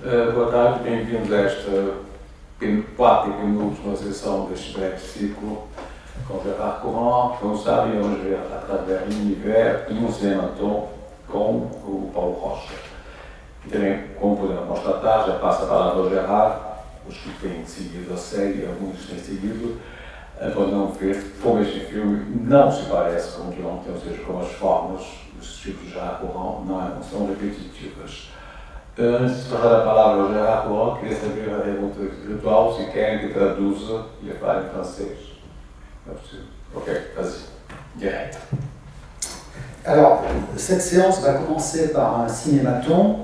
Boa tarde, bem-vindos a esta quarta e penúltima sessão deste breve ciclo com Gérard Courant. Como sabem, hoje, à travers l'univers e um cinematon com o Paulo Rocha. E também, como podemos constatar, já passa a palavra ao Gérard, os que têm seguido a série, alguns têm seguido, podem ver como este filme não se parece com o de ontem, ou seja, como as formas, os estilos de Gérard Courant não são repetitivas. Antes de passar a palavra ao Gérard Courant, queria saber a pergunta virtual, se querem que traduza e fale em francês. Não é possível. Ok, vas-y, direct. Alors, cette séance va commencer par un cinématon,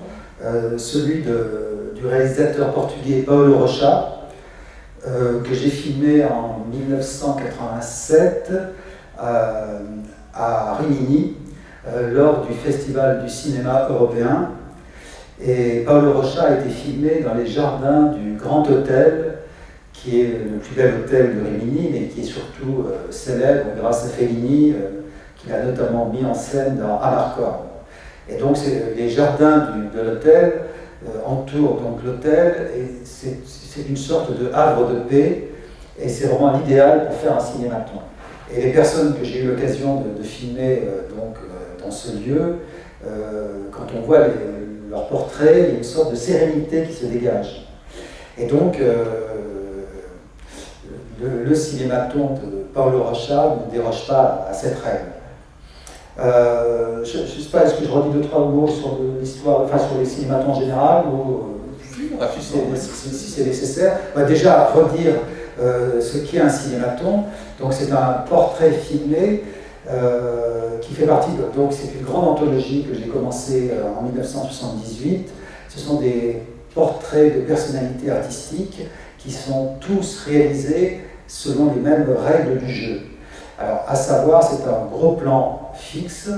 celui du réalisateur portugais Paulo Rocha, que j'ai filmé en 1987 à Rimini, lors du Festival du cinéma européen. Et Paulo Rocha a été filmé dans les jardins du Grand Hôtel, qui est le plus bel hôtel de Rimini, mais qui est surtout célèbre grâce à Fellini, qu'il a notamment mis en scène dans Amarcord. Et donc les jardins de l'hôtel entourent donc l'hôtel, et c'est une sorte de havre de paix, et c'est vraiment l'idéal pour faire un cinématon. Et les personnes que j'ai eu l'occasion de filmer dans ce lieu, quand on voit leurs portraits, il y a une sorte de sérénité qui se dégage. Et donc, le cinématon de Paulo Rocha ne déroge pas à cette règle. Je ne sais pas, est-ce que je redis 2-3 mots sur l'histoire, enfin sur les cinématons en général, ou si c'est nécessaire. Déjà, redire ce qu'est un cinématon. Donc, c'est un portrait filmé qui fait partie de... Donc, c'est une grande anthologie que j'ai commencée en 1978. Ce sont des portraits de personnalités artistiques qui sont tous réalisés selon les mêmes règles du jeu. Alors, à savoir, c'est un gros plan fixe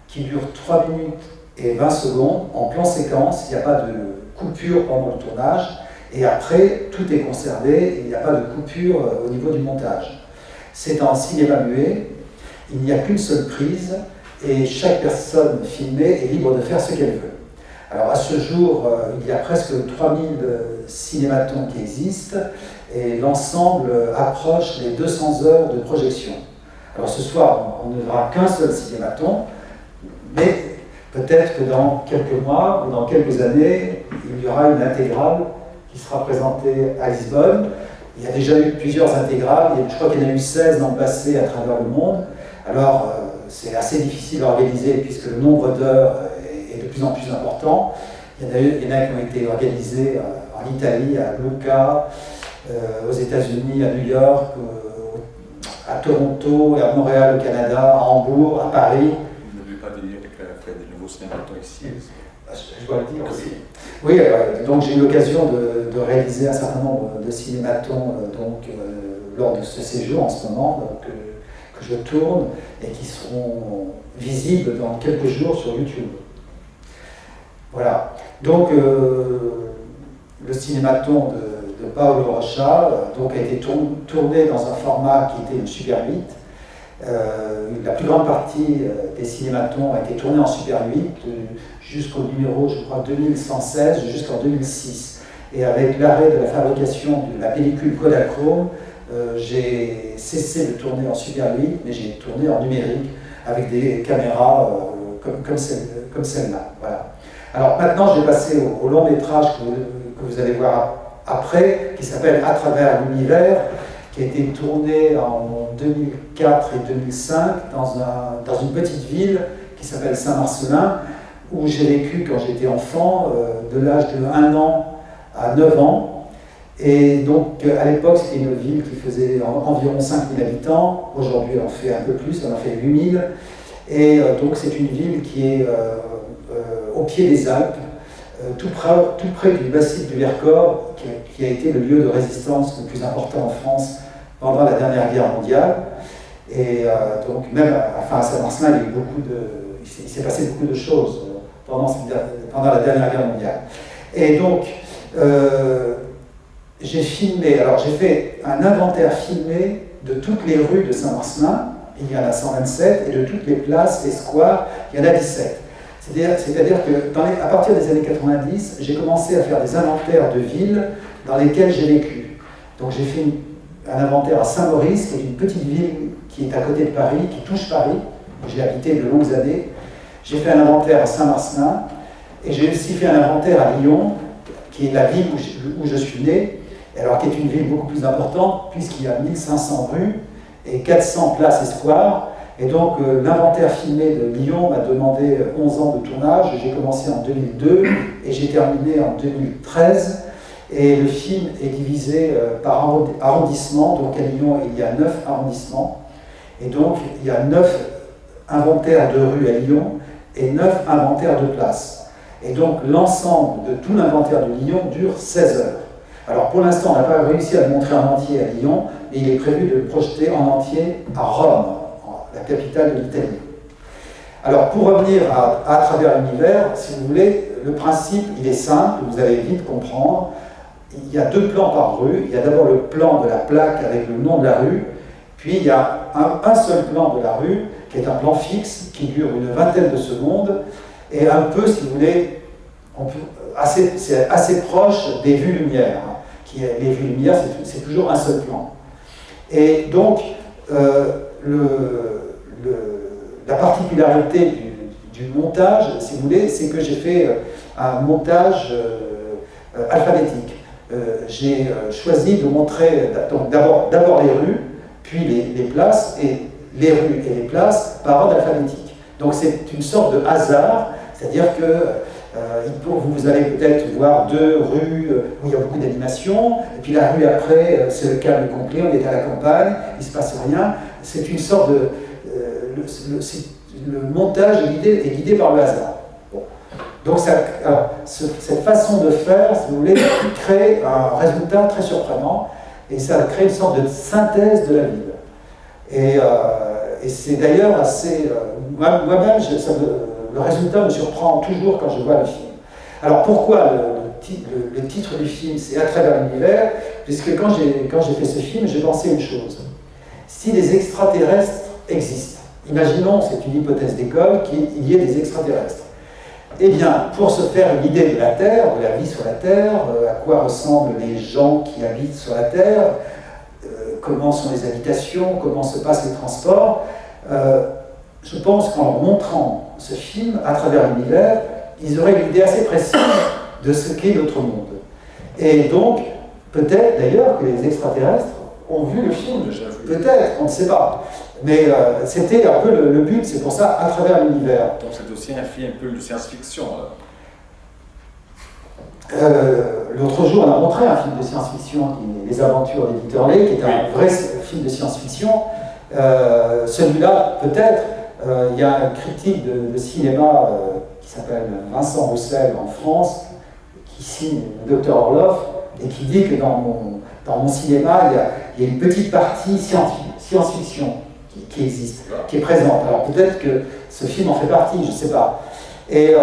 qui dure 3 minutes et 20 secondes en plan séquence. Il n'y a pas de coupure pendant le tournage, et après, tout est conservé et il n'y a pas de coupure au niveau du montage. C'est en cinéma muet, il n'y a qu'une seule prise et chaque personne filmée est libre de faire ce qu'elle veut. Alors à ce jour, il y a presque 3000 cinématons qui existent et l'ensemble approche les 200 heures de projection. Alors ce soir, on ne verra qu'un seul cinématon, mais peut-être que dans quelques mois ou dans quelques années, il y aura une intégrale qui sera présentée à Lisbonne. Il y a déjà eu plusieurs intégrales, je crois qu'il y en a eu 16 dans le passé à travers le monde. Alors c'est assez difficile à organiser puisque le nombre d'heures est de plus en plus important. Il y en a qui ont été organisées en Italie, à Lucca, aux États-Unis, à New York, à Toronto, et à Montréal au Canada, à Hambourg, à Paris. Vous n'avez pas dire qu'elle a fait des nouveaux cinématons ici? Je dois le dire aussi. Oui, donc j'ai eu l'occasion de réaliser un certain nombre de cinématons lors de ce séjour en ce moment, que je tourne et qui seront visibles dans quelques jours sur YouTube. Voilà. Donc le cinématon de Paulo Rocha a été tourné dans un format qui était une Super 8. La plus grande partie des cinématons a été tournée en Super 8 jusqu'au numéro, je crois, 2116, jusqu'en 2006. Et avec l'arrêt de la fabrication de la pellicule Kodachrome, j'ai cessé de tourner en Super 8, mais j'ai tourné en numérique avec des caméras comme celle-là. Voilà. Alors maintenant, je vais passer au long métrage que vous allez voir après, qui s'appelle À travers l'univers, qui a été tourné en 2004 et 2005 dans une petite ville qui s'appelle Saint-Marcelin, où j'ai vécu quand j'étais enfant, de l'âge de 1 an à 9 ans. Et donc à l'époque, c'était une ville qui faisait environ 5000 habitants. Aujourd'hui, elle en fait un peu plus, elle en fait 8000. Et donc c'est une ville qui est au pied des Alpes, tout près du massif du Vercors, qui a été le lieu de résistance le plus important en France pendant la dernière guerre mondiale. Et donc même à Saint-Marcelin, il s'est passé beaucoup de choses pendant la dernière guerre mondiale. Et donc j'ai fait un inventaire filmé de toutes les rues de Saint-Marcelin, il y en a 127, et de toutes les places et squares, il y en a 17. C'est-à-dire que à partir des années 90, j'ai commencé à faire des inventaires de villes dans lesquelles j'ai vécu. Donc j'ai fait un inventaire à Saint-Maurice, qui est une petite ville qui est à côté de Paris, qui touche Paris, où j'ai habité de longues années. J'ai fait un inventaire à Saint-Marcelin, et j'ai aussi fait un inventaire à Lyon, qui est la ville où je suis né, alors qui est une ville beaucoup plus importante, puisqu'il y a 1500 rues et 400 places et squares. Et donc l'inventaire filmé de Lyon m'a demandé 11 ans de tournage. J'ai commencé en 2002 et j'ai terminé en 2013. Et le film est divisé par arrondissement. Donc à Lyon, il y a 9 arrondissements. Et donc il y a 9 inventaires de rues à Lyon et 9 inventaires de places. Et donc l'ensemble de tout l'inventaire de Lyon dure 16 heures. Alors pour l'instant, on n'a pas réussi à le montrer en entier à Lyon, mais il est prévu de le projeter en entier à Rome, la capitale de l'Italie. Alors pour revenir à travers l'univers, si vous voulez, le principe il est simple, vous allez vite comprendre. Il y a 2 plans par rue. Il y a d'abord le plan de la plaque avec le nom de la rue, puis il y a un seul plan de la rue qui est un plan fixe qui dure une vingtaine de secondes et un peu, si vous voulez, c'est assez proche des vues lumière. Les vues lumière, c'est toujours un seul plan. Et donc, la particularité du montage, si vous voulez, c'est que j'ai fait un montage alphabétique. J'ai choisi de montrer d'abord les rues, puis les places, et les rues et les places par ordre alphabétique. Donc c'est une sorte de hasard, c'est-à-dire que vous allez peut-être voir 2 rues où il y a beaucoup d'animation, et puis la rue après, c'est le calme complet, on est à la campagne, il ne se passe rien. C'est une sorte de... le montage est guidé par le hasard. Bon. Donc cette façon de faire, si vous voulez, crée un résultat très surprenant, et ça crée une sorte de synthèse de la ville. Et c'est d'ailleurs assez... moi-même, le résultat me surprend toujours quand je vois le film. Alors pourquoi le titre du film, c'est « À travers l'univers », puisque quand j'ai fait ce film, j'ai pensé une chose. Si les extraterrestres existent, imaginons, c'est une hypothèse d'école, qu'il y ait des extraterrestres. Eh bien, pour se faire une idée de la Terre, de la vie sur la Terre, à quoi ressemblent les gens qui habitent sur la Terre, comment sont les habitations, comment se passent les transports, je pense qu'en montrant ce film à travers l'univers, ils auraient une idée assez précise de ce qu'est notre monde. Et donc, peut-être d'ailleurs que les extraterrestres ont vu le film. Peut-être, on ne sait pas. Mais c'était un peu le but, c'est pour ça, à travers l'univers. Donc c'est aussi un film un peu de science-fiction. L'autre jour, on a montré un film de science-fiction, Les Aventures d'Edith Lay, qui est un vrai film de science-fiction. Celui-là, peut-être, il y a un critique de cinéma qui s'appelle Vincent Roussel en France, qui signe le Dr Orloff, et qui dit que dans mon cinéma, il y a une petite partie science-fiction qui existe, qui est présente. Alors peut-être que ce film en fait partie, je ne sais pas. Et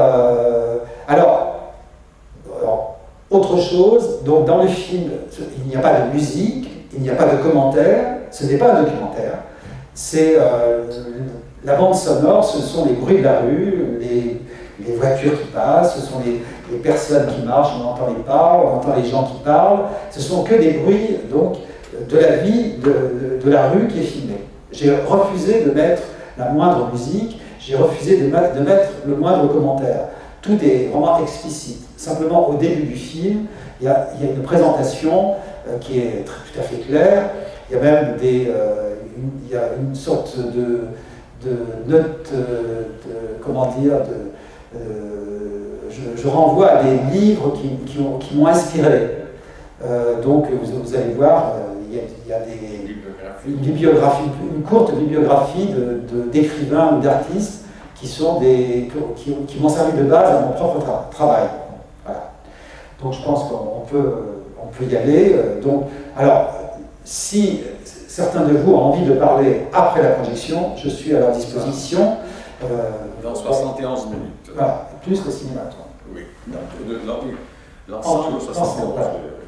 alors, autre chose, donc dans le film, il n'y a pas de musique, il n'y a pas de commentaire, ce n'est pas un documentaire, c'est la bande sonore, ce sont les bruits de la rue, les voitures qui passent, ce sont les personnes qui marchent, on entend les pas, on entend les gens qui parlent, ce sont que des bruits donc, de la vie de la rue qui est filmée. J'ai refusé de mettre la moindre musique, j'ai refusé de mettre le moindre commentaire. Tout est vraiment explicite. Simplement, au début du film, il y a une présentation qui est tout à fait claire. Il y a même il y a une sorte de note, comment dire, je renvoie à des livres qui m'ont inspiré. Donc, vous allez voir, il y a une courte bibliographie d'écrivains ou d'artistes qui m'ont servi de base à mon propre travail. Voilà. Donc je pense qu'on peut y aller. Alors, si certains de vous ont envie de parler après la projection, je suis à leur disposition. Dans 71 minutes. Voilà, plus le cinéma. Oui, l'ensemble 71 minutes.